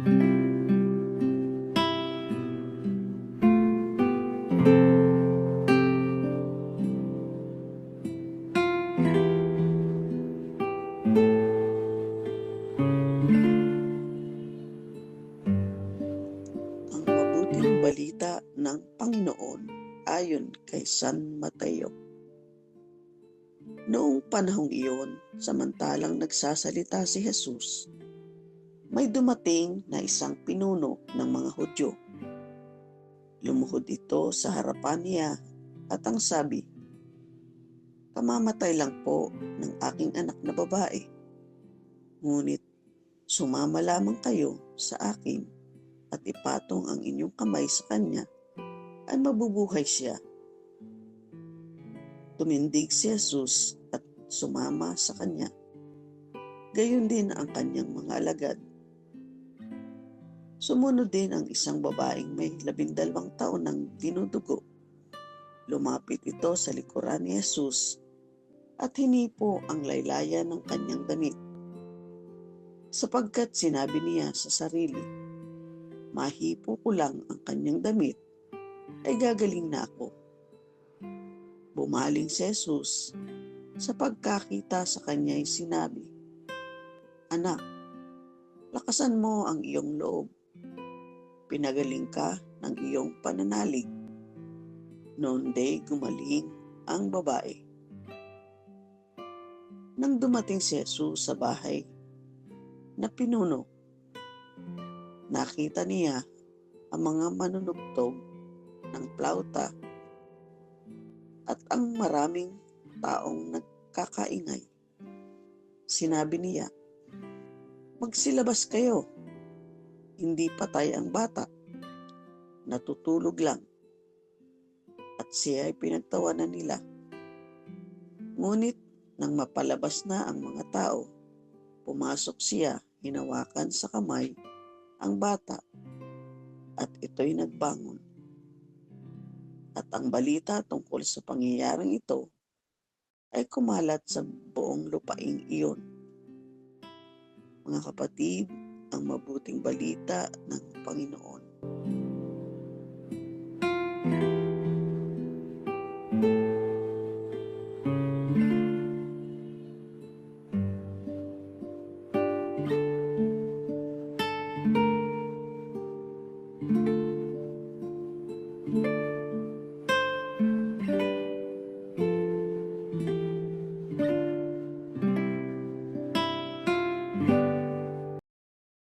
Ang mabuting balita ng Panginoon ayon kay San Mateo. Noong panahong iyon, samantalang nagsasalita si Jesus, may dumating na isang pinuno ng mga Hudyo. Lumuhod ito sa harapan niya at ang sabi, "Kamamatay lang po ng aking anak na babae. Ngunit sumama lamang kayo sa akin at ipatong ang inyong kamay sa kanya ay mabubuhay siya." Tumindig si Jesus at sumama sa kanya. Gayon din ang kanyang mga alagad. Sumunod din ang isang babaeng may 12 taon ng dinudugo. Lumapit ito sa likuran ni Jesus at hinipo ang laylayan ng kanyang damit, sapagkat sinabi niya sa sarili, "Mahipo ko lang ang kanyang damit, ay gagaling na ako." Bumaling si Jesus, sa pagkakita sa kanya ay sinabi, "Anak, lakasan mo ang iyong loob. Pinagaling ka ng iyong pananalig." Noon day gumaling ang babae. Nang dumating si Jesus sa bahay na pinuno, nakita niya ang mga manunugtog ng plauta at ang maraming taong nagkakaingay. Sinabi niya, "Magsilabas kayo. Hindi patay ang bata, natutulog lang." At siya ay pinagtawanan nila. Ngunit nang mapalabas na ang mga tao, pumasok siya, hinawakan sa kamay ang bata, at ito'y nagbangon. At ang balita tungkol sa pangyayaring ito ay kumalat sa buong lupaing iyon. Mga kapatid, ang mabuting balita ng Panginoon.